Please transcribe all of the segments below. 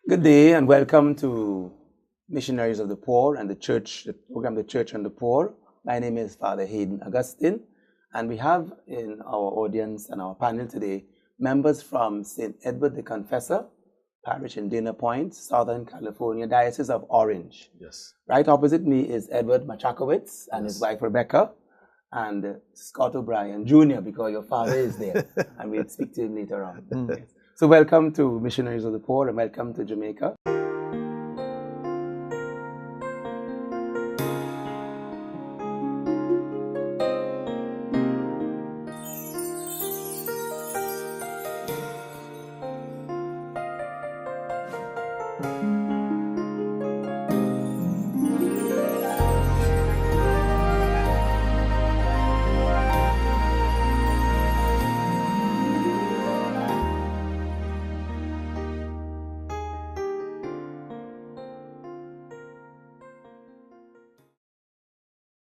Good day and welcome to Missionaries of the Poor and the Church, the program The Church and the Poor. My name is Father Hayden Augustine, and we have in our audience and our panel today members from St. Edward the Confessor Parish in Dana Point, Southern California, Diocese of Orange. Yes. Right opposite me is Edward Machakowitz and his wife Rebecca, and Scott O'Brien Jr., because your father is there, and we'll speak to him later on. Yes. So welcome to Missionaries of the Poor and welcome to Jamaica.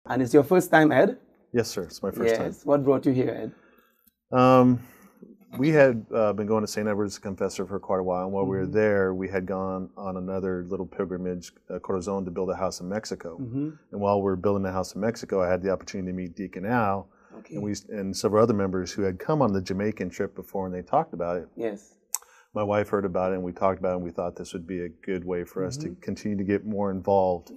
And it's your first time, Ed? Yes, sir. It's my first time. Yes. What brought you here, Ed? We had been going to St. Edward's Confessor for quite a while, and while we were there, we had gone on another little pilgrimage, Corazon, to build a house in Mexico. And while we were building the house in Mexico, I had the opportunity to meet Deacon Al and several other members who had come on the Jamaican trip before, and they talked about it. Yes. My wife heard about it, and we talked about it, and we thought this would be a good way for us to continue to get more involved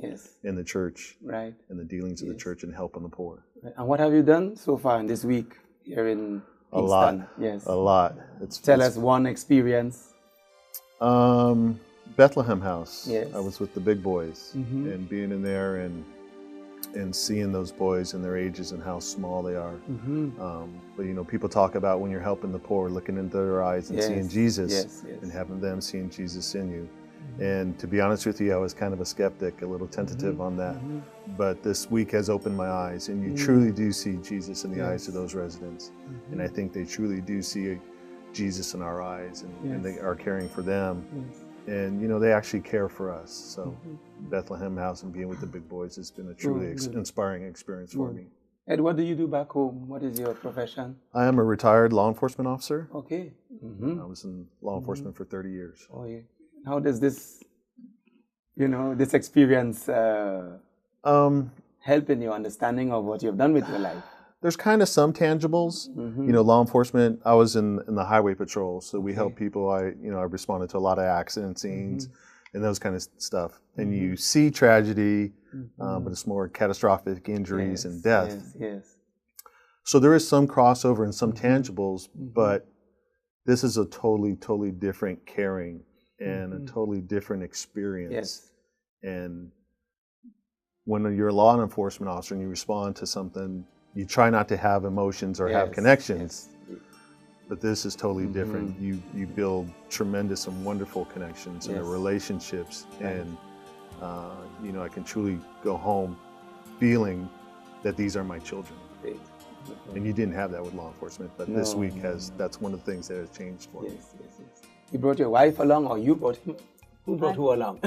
in the church, in the dealings of the church, and helping the poor. And what have you done so far in this week here in A lot. Yes. A lot. Tell us one experience. Bethlehem House. Yes. I was with the big boys and being in there and seeing those boys and their ages and how small they are. But you know, people talk about when you're helping the poor, looking into their eyes and seeing Jesus and having them seeing Jesus in you. And to be honest with you, I was kind of a skeptic, a little tentative on that. But this week has opened my eyes, and you truly do see Jesus in the eyes of those residents. And I think they truly do see Jesus in our eyes, and they are caring for them. And, you know, they actually care for us. So Bethlehem House and being with the big boys has been a truly inspiring experience for me. Ed, what do you do back home? What is your profession? I am a retired law enforcement officer. Okay. I was in law enforcement for 30 years. Oh, yeah. How does this, you know, this experience help in your understanding of what you've done with your life? There's kind of some tangibles. You know, law enforcement, I was in the highway patrol, so we help people. I responded to a lot of accident scenes and those kind of stuff. And you see tragedy, but it's more catastrophic injuries and death. So there is some crossover and some tangibles, but this is a totally different caring and a totally different experience. And when you're a law enforcement officer and you respond to something, you try not to have emotions or have connections, but this is totally different. You build tremendous and wonderful connections and relationships, and you know, I can truly go home feeling that these are my children. And you didn't have that with law enforcement, but this week that's one of the things that has changed for me. You brought your wife along, or you brought him? Who brought who along?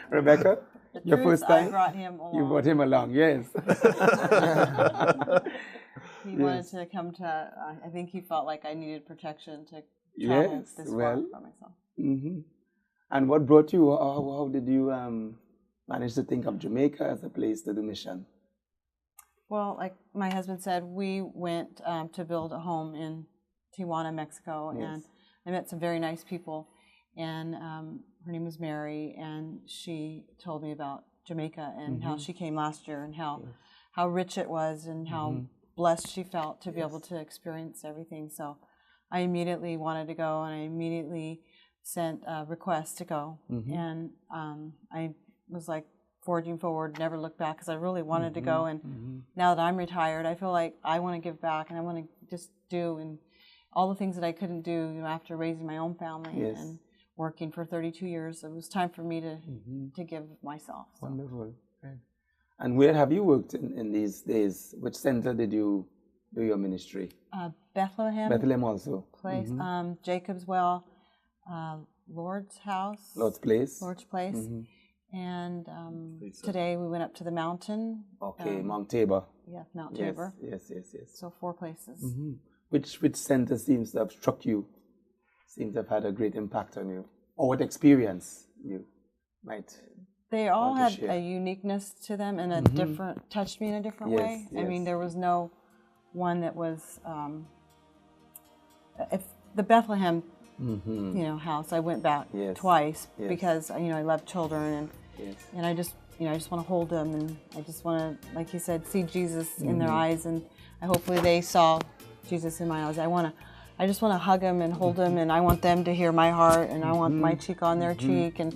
Rebecca? Your first time? I brought him along. You brought him along, yes. He wanted to come to, I think he felt like I needed protection to travel this far by myself. And what brought you, how did you manage to think of Jamaica as a place to do mission? Well, like my husband said, we went to build a home in Tijuana, Mexico, and I met some very nice people. And her name was Mary, and she told me about Jamaica and how she came last year and how rich it was and how blessed she felt to be able to experience everything. So I immediately wanted to go, and I immediately sent a request to go. And I was like forging forward, never looked back, because I really wanted to go. And now that I'm retired, I feel like I want to give back, and I want to just do and all the things that I couldn't do, you know, after raising my own family and working for 32 years. It was time for me to give myself. So. Wonderful. And where have you worked in these days? Which center did you do your ministry? Bethlehem. Bethlehem also. Place. Jacob's Well, Lord's House. Lord's Place. Lord's Place. And today we went up to the mountain. Okay, Mount Tabor. Yeah, Mount Tabor. Yes. So 4 places. Which center seems to have struck you seem to have had a great impact on you? Or what experience you might? They all want to had share? a uniqueness to them and a different, touched me in a different Yes, way. I yes. mean, there was no one that was, if the Bethlehem, house, I went back Yes, twice yes. because, I love children Yes. and I just want to hold them, and I just want to, like you said, see Jesus in their eyes, and hopefully they saw Jesus in my eyes. I just want to hug them and hold them, and I want them to hear my heart, and I want my cheek on their cheek, and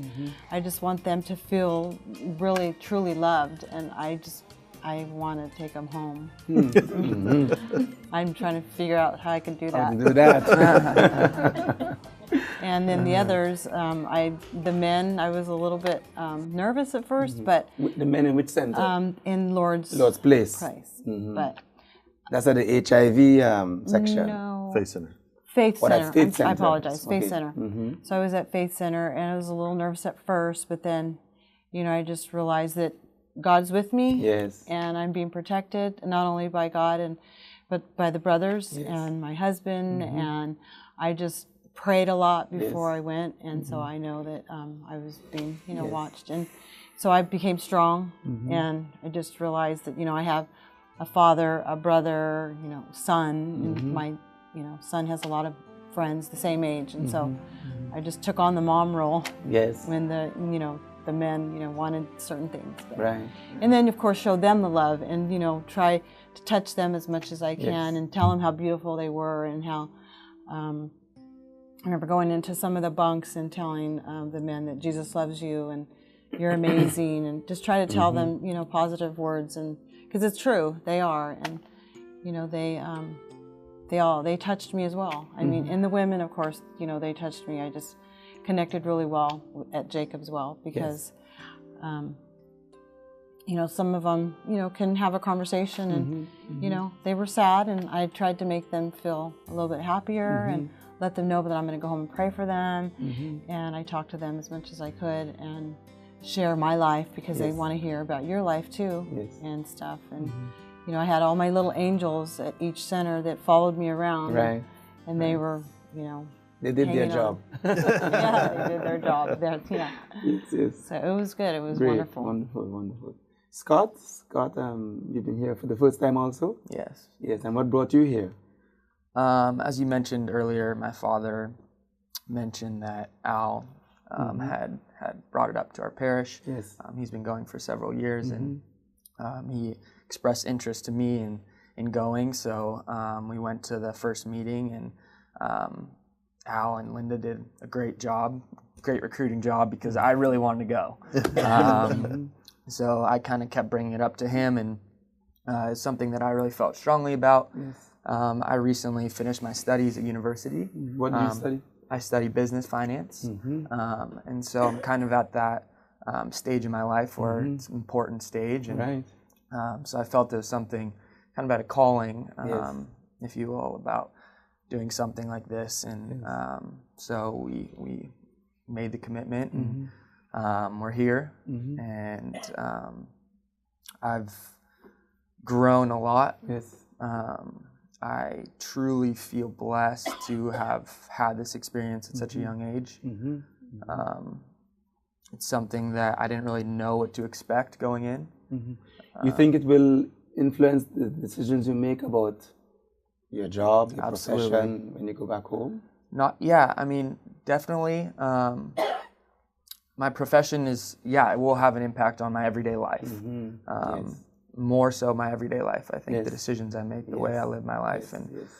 I just want them to feel really, truly loved, and I want to take them home. I'm trying to figure out how I can do How that. to do that? And then the others, the men, I was a little bit nervous at first, but The men in which center? in Lord's Place. Place. But That's at the HIV section. no, Faith Center. Faith Oh, that's Center. Faith Center. I apologize, Faith Okay. Center. So I was at Faith Center, and I was a little nervous at first, but then, I just realized that God's with me, Yes. and I'm being protected, not only by God but by the brothers and my husband, and I just prayed a lot before I went, and so I know that I was being, watched, and so I became strong, and I just realized that, I have a father, a brother, son, and my, son has a lot of friends the same age, and so I just took on the mom role Yes. when the men, wanted certain things. But, Right. and then, of course, show them the love and, try to touch them as much as I can and tell them how beautiful they were and how, I remember going into some of the bunks and telling the men that Jesus loves you and you're amazing, and just try to tell them, positive words, and because it's true, they are, and, they touched me as well. I mean, and the women, of course, they touched me. I just connected really well at Jacob's Well because, some of them, can have a conversation, and, they were sad, and I tried to make them feel a little bit happier and let them know that I'm going to go home and pray for them. And I talked to them as much as I could and share my life because they want to hear about your life too and stuff. And, I had all my little angels at each center that followed me around. Right. And they were, They did their hanging job. yeah, they did their job. Yes. So it was good. It was Great. wonderful. Wonderful. Scott, you've been here for the first time also? Yes. Yes, and what brought you here? As you mentioned earlier, my father mentioned that Al had brought it up to our parish. Yes. He's been going for several years, and he expressed interest to me in going. So we went to the first meeting, and Al and Linda did a great recruiting job because I really wanted to go. So I kind of kept bringing it up to him, and it's something that I really felt strongly about. Yes. I recently finished my studies at university. What do you study? I study business finance, and so I'm kind of at that stage in my life where it's an important stage, and Right. So I felt there was something kind of at a calling, Yes. if you will, about doing something like this, and so we made the commitment, and we're here, and I've grown a lot. Yes. I truly feel blessed to have had this experience at such a young age. It's something that I didn't really know what to expect going in. You think it will influence the decisions you make about your job, your Absolutely. profession when you go back home? I mean, definitely. My profession it will have an impact on my everyday life. Yes. More so my everyday life. I think Yes. the decisions I make, the way I live my life, Yes, and yes.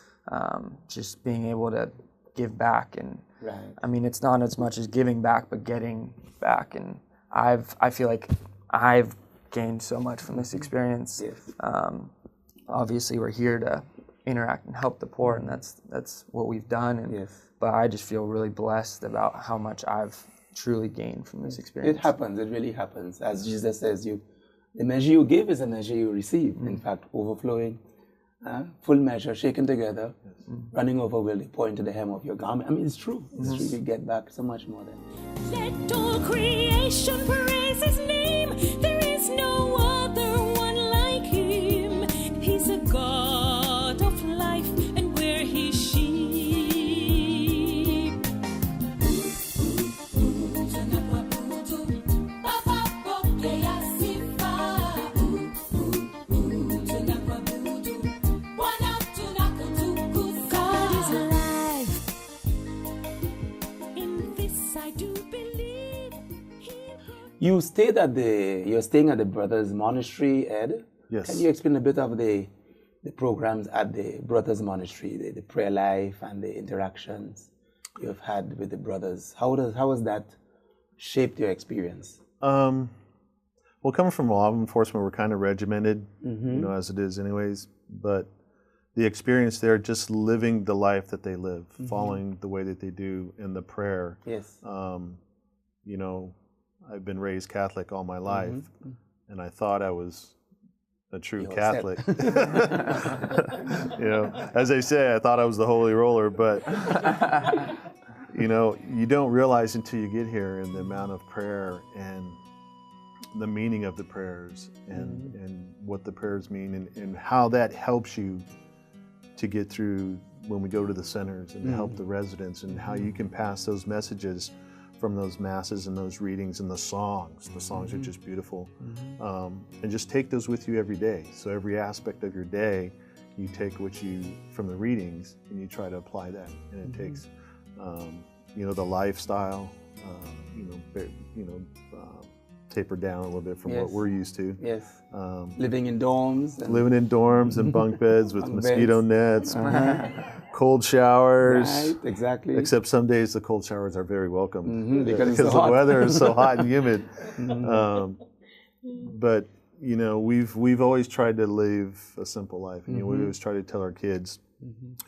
just being able to give back. And Right. I mean, it's not as much as giving back, but getting back. And I feel like I've gained so much from this experience. Yes. Obviously, we're here to interact and help the poor, and that's what we've done. And Yes. but I just feel really blessed about how much I've truly gained from this experience. It happens. It really happens. As Jesus says, the measure you give is the measure you receive. In fact, overflowing, full measure, shaken together, running over will they pour into the hem of your garment. I mean, it's true. It's true. You get back so much more than. Let all creation praise His name. There is no other one like Him. He's a God of life, and we're His sheep. You stayed at you're staying at the Brothers Monastery, Ed. Yes. Can you explain a bit of the programs at the Brothers Monastery, the prayer life and the interactions you've had with the brothers? How has that shaped your experience? Well, coming from law enforcement, we're kind of regimented, as it is anyways. But the experience there, just living the life that they live, following the way that they do in the prayer. Yes. I've been raised Catholic all my life, and I thought I was a true Catholic. As they say, I thought I was the holy roller, but you don't realize until you get here and the amount of prayer and the meaning of the prayers and what the prayers mean and how that helps you to get through when we go to the centers and help the residents, and how you can pass those messages from those masses and those readings and the songs. The songs are just beautiful. And just take those with you every day. So every aspect of your day, you take from the readings and you try to apply that. And it takes, the lifestyle, taper down a little bit from what we're used to. Yes. Living in dorms. And bunk beds with mosquito nets, cold showers. Right, exactly. Except some days the cold showers are very welcome because the weather is so hot and humid. But we've always tried to live a simple life. We always try to tell our kids,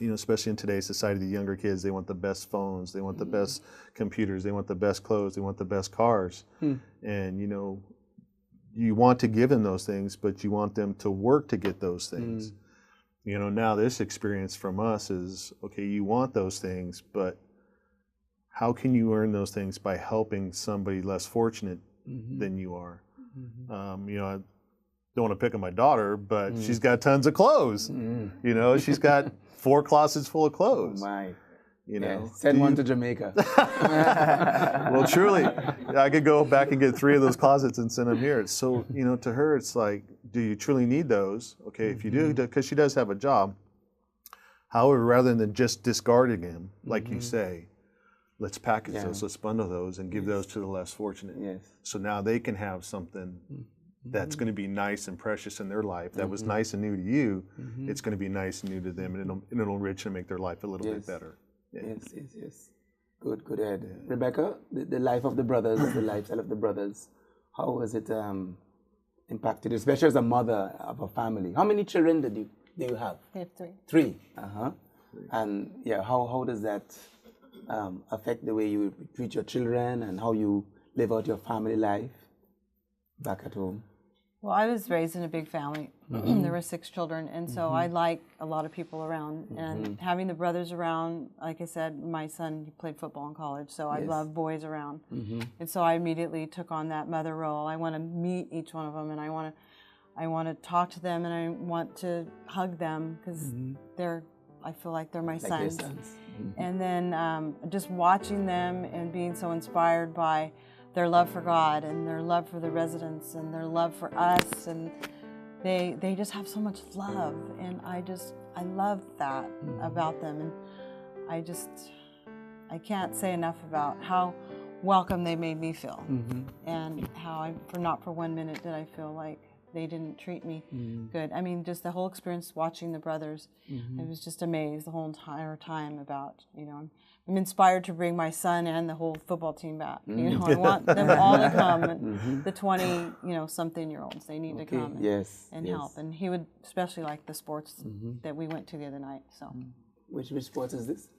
especially in today's society, the younger kids, they want the best phones, they want the best computers, they want the best clothes, they want the best cars. And you want to give them those things, but you want them to work to get those things. Now this experience from us is, okay, you want those things, but how can you earn those things by helping somebody less fortunate than you are? I don't want to pick on my daughter, but she's got tons of clothes. She's got 4 closets full of clothes. Oh my. Send one to Jamaica. Well, truly, I could go back and get 3 of those closets and send them here. So, to her, it's like, do you truly need those? Okay, if you do, because she does have a job. However, rather than just discarding them, like you say, let's package those, let's bundle those and give those to the less fortunate. Yes. So now they can have something that's going to be nice and precious in their life. That was nice and new to you. It's going to be nice and new to them, and it'll enrich and make their life a little bit better. Yeah. Yes. Good, Ed. Yeah. Rebecca, the life of the brothers, the lifestyle of the brothers, how was it impacted, especially as a mother of a family? How many children do you have? We have 3. 3. And how does that affect the way you treat your children and how you live out your family life back at home? Well, I was raised in a big family. There were 6 children, and so I like a lot of people around. And having the brothers around, like I said, my son played football in college, so I love boys around. And so I immediately took on that mother role. I want to meet each one of them, and I want to talk to them, and I want to hug them because I feel like they're my sons. And then just watching them and being so inspired by their love for God and their love for the residents and their love for us, and they just have so much love, and I love that about them, and I can't say enough about how welcome they made me feel, and how not for 1 minute did I feel like they didn't treat me good. I mean, just the whole experience watching the brothers, I was just amazed the whole entire time about, I'm inspired to bring my son and the whole football team back. I want them all to come. And the 20, something-year-olds, they need to come and help. And he would especially like the sports that we went to the other night. So, which sports is this?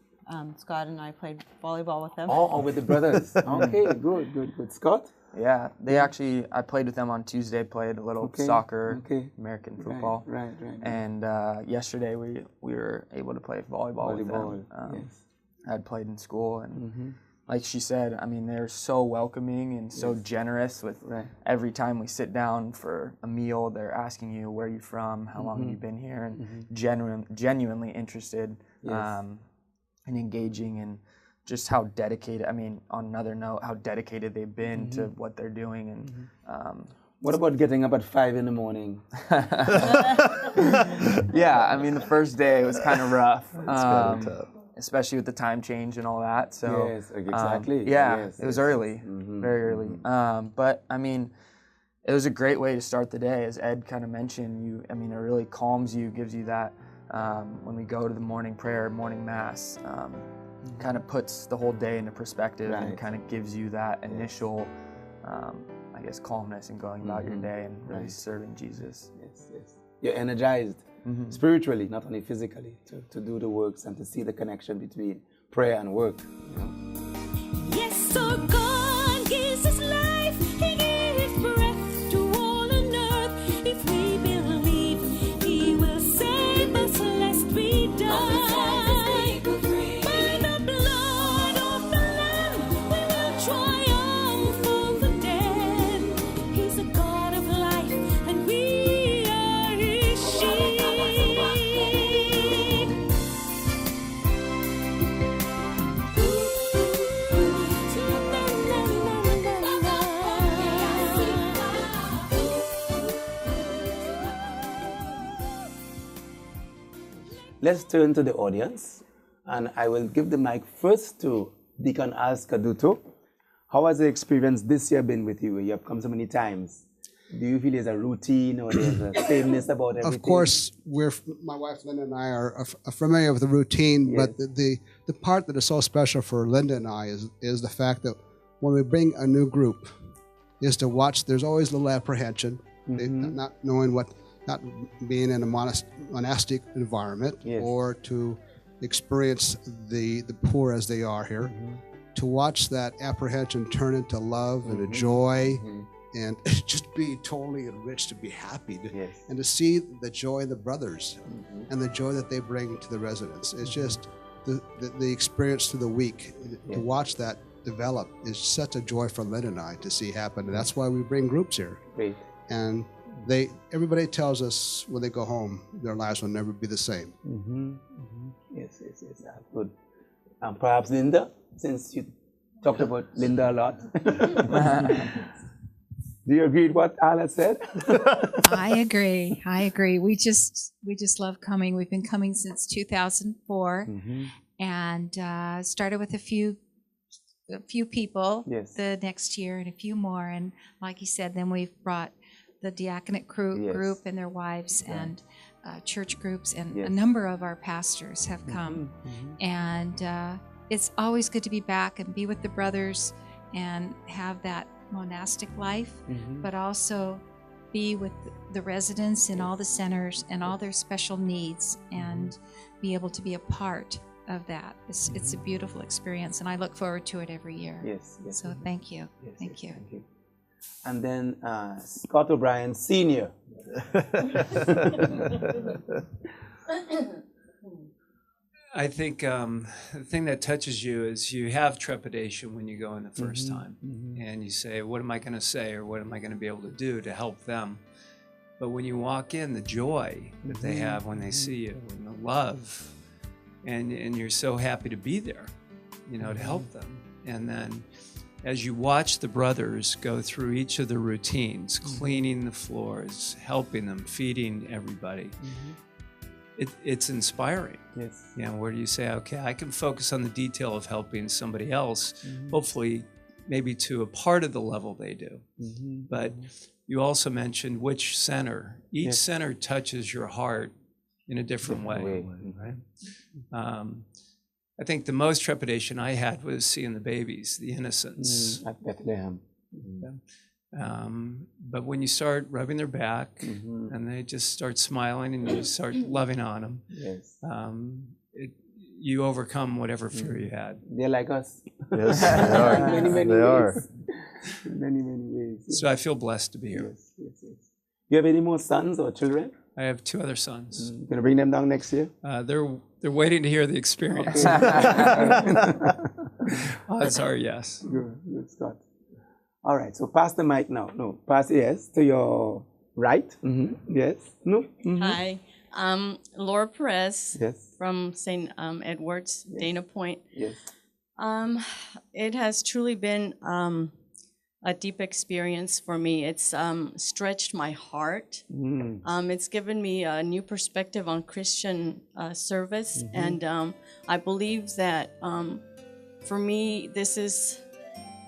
Scott and I played volleyball with them. Oh, with the brothers. Okay, good. Scott? Yeah, I played with them on Tuesday, played a little soccer, American football. Right. And yesterday we were able to play volleyball with them. I'd played in school, and like she said, I mean, they're so welcoming and so generous with every time we sit down for a meal, they're asking you where you're from, how long have you been here, and genuinely interested and engaging, and just how dedicated, I mean, on another note, how dedicated they've been to what they're doing. And what about getting up at 5 in the morning? Yeah, I mean, the first day it was kind of rough. It's kind of tough. especially with the time change and all that. So Yes, exactly. yeah, Yes, it was yes. early, very early. But I mean, it was a great way to start the day, as Ed kind of mentioned. It really calms you, gives you that. When we go to the morning prayer, morning mass, kind of puts the whole day into perspective and kind of gives you that initial, I guess, calmness in going about your day and really serving Jesus. Yes, yes. You're energized spiritually, not only physically, to do the works and to see the connection between prayer and work. You know? Yes, so God gives us life. He gives breath to all on earth. If we believe, He will save us lest we die. By the blood of the Lamb, we will triumph over death. He's a God of life, and we are His sheep. Let's turn to the audience, and I will give the mic first to Deacon Alskaduto. How has the experience this year been with you? You have come so many times. Do you feel there's a routine or there's a sameness about everything? Of course, my wife Linda and I are familiar with the routine, but the part that is so special for Linda and I is the fact that when we bring a new group, is to watch. There's always a little apprehension, not knowing not being in a monastic environment or to experience the poor as they are here. To watch that apprehension turn into love and a joy. And just be totally enriched, to be happy, and to see the joy of the brothers and the joy that they bring to the residents. It's just the experience through the week. To watch that develop is such a joy for Lynn and I to see happen. And that's why we bring groups here. Great. And everybody tells us when they go home, their lives will never be the same. Yes, good. And perhaps Linda, since you talked about Linda a lot. Do you agree with what Ala said? I agree. We just love coming. We've been coming since 2004, and started with a few people the next year and a few more. And like you said, then we've brought the diaconate group and their wives and church groups, and a number of our pastors have come. And it's always good to be back and be with the brothers and have that monastic life, but also be with the residents in all the centers and all their special needs, and be able to be a part of that. It's a beautiful experience, and I look forward to it every year. Yes. So thank you. Thank you. And then Scott O'Brien Sr. I think the thing that touches you is you have trepidation when you go in the first time, and you say, what am I going to say, or what am I going to be able to do to help them? But when you walk in, the joy that they have when they see you, and the love, and you're so happy to be there, to help them. And then as you watch the brothers go through each of the routines, cleaning the floors, helping them, feeding everybody, it's inspiring. Yes. Where do you say, okay, I can focus on the detail of helping somebody else, hopefully maybe to a part of the level they do. But you also mentioned which center. Each center touches your heart in a different way. Right? I think the most trepidation I had was seeing the babies, the innocents. At Bethlehem. But when you start rubbing their back and they just start smiling and you start loving on them, you overcome whatever fear you had. They're like us. Yes, they are. In many ways. In many ways. Yes. So I feel blessed to be here. Yes. You have any more sons or children? I have 2 other sons. You gonna bring them down next year? They're waiting to hear the experience. Odds are yes. Good, Scott. All right, so pass the mic now. No, pass to your right. Yes. No. Hi, Laura Perez Yes. from St. Edward's, Dana Point. Yes. It has truly been a deep experience for me. It's stretched my heart. It's given me a new perspective on Christian service, and I believe that for me, this is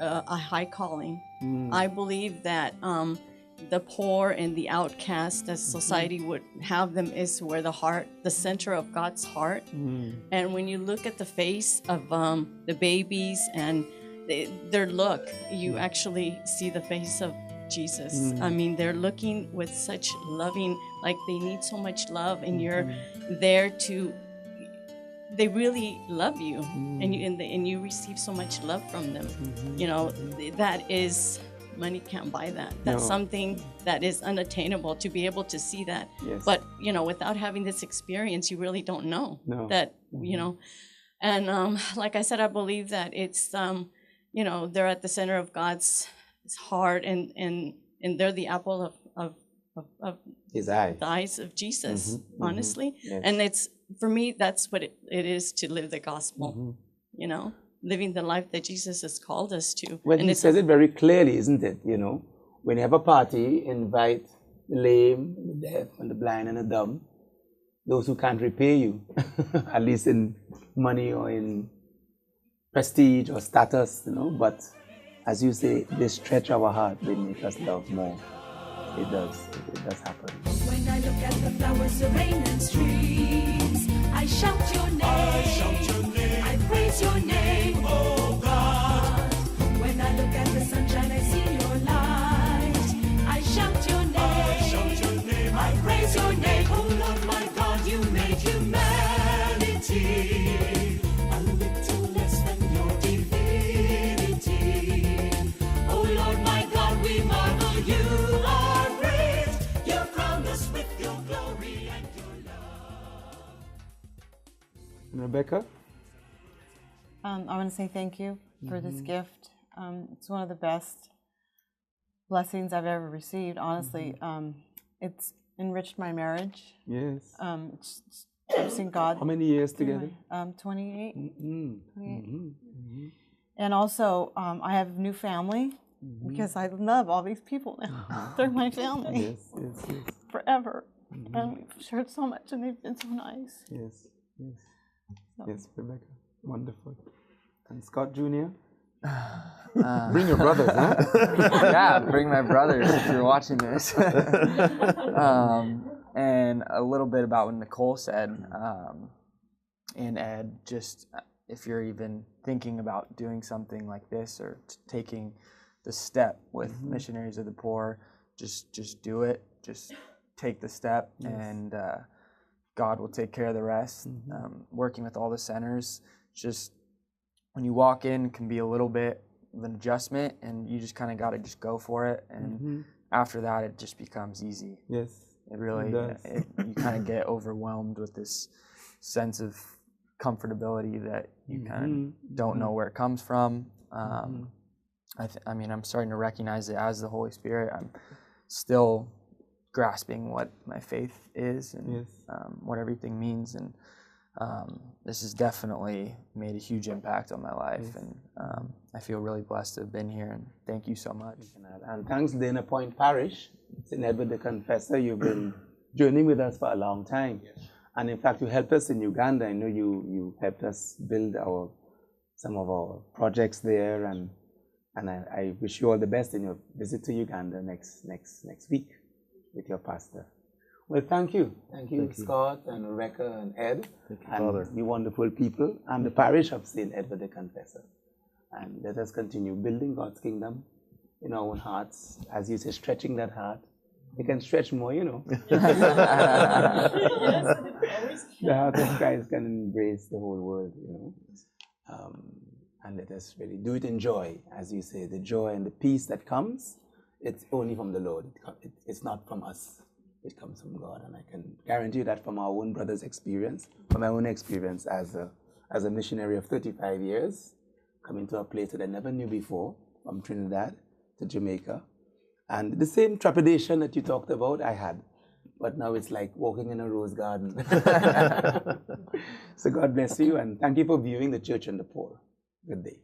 a high calling. I believe that the poor and the outcast, as society would have them, is where the center of God's heart. And when you look at the face of the babies and their look, you actually see the face of Jesus. I mean, they're looking with such loving, like they need so much love, and you're there to. They really love you, and you receive so much love from them. You know, that is, money can't buy that. That's something that is unattainable, to be able to see that. Yes. But you know, without having this experience, you really don't know that. You know, and like I said, I believe that it's you know, they're at the center of God's heart, and they're the apple of His eyes. the eyes of Jesus. Honestly, and it's. For me, that's what it is to live the gospel, you know, living the life that Jesus has called us to. Well, and he says it very clearly, isn't it? You know, when you have a party, invite the lame, the deaf, and the blind, and the dumb, those who can't repay you, at least in money or in prestige or status, you know. But as you say, they stretch our heart, they make us love more. It does happen. When I look at the flowers, the rain and streams, I shout your name. I shout your name. I praise your name, oh God. When I look at the sunshine, I see your light. I shout your name. I shout your name. I praise your name, oh Lord my God. You made humanity a little less than your divinity. Oh Lord my God, we marvel you are. Rebecca? I want to say thank you for this gift. It's one of the best blessings I've ever received, honestly. It's enriched my marriage. Yes. I've seen God. How many years together? 28. 28. And also, I have a new family because I love all these people now. They're my family. Yes. Forever. And we've shared so much, and they've been so nice. Yes. Yes, Rebecca. Wonderful. And Scott Jr.? Bring your brothers, huh? Yeah, bring my brothers if you're watching this. And a little bit about what Nicole said, and Ed, just if you're even thinking about doing something like this or taking the step with Missionaries of the Poor, just do it. Just take the step, and God will take care of the rest. Working with all the centers, just when you walk in, it can be a little bit of an adjustment, and you just kind of got to just go for it. And after that, it just becomes easy. Yes, it really. You kind of get overwhelmed with this sense of comfortability that you kind of don't know where it comes from. I mean, I'm starting to recognize it as the Holy Spirit. I'm still grasping what my faith is and what everything means, and this has definitely made a huge impact on my life, and I feel really blessed to have been here, and thank you so much. And thanks Dana Point Parish, St. Edward the Confessor, you've been journeying with us for a long time, and in fact you helped us in Uganda. I know you helped us build some of our projects there, and I wish you all the best in your visit to Uganda next week with your pastor. Well, thank you, Scott and Rebecca and Ed, and you wonderful people, and the parish of St. Edward the Confessor. And let us continue building God's kingdom in our own hearts, as you say, stretching that heart. We can stretch more, you know. The heart of Christ can embrace the whole world, you know. And let us really do it in joy, as you say, the joy and the peace that comes. It's only from the Lord. It's not from us. It comes from God, and I can guarantee you that from our own brother's experience, from my own experience as a missionary of 35 years, coming to a place that I never knew before, from Trinidad to Jamaica, and the same trepidation that you talked about, I had, but now it's like walking in a rose garden. So God bless you, and thank you for viewing the Church and the Poor. Good day.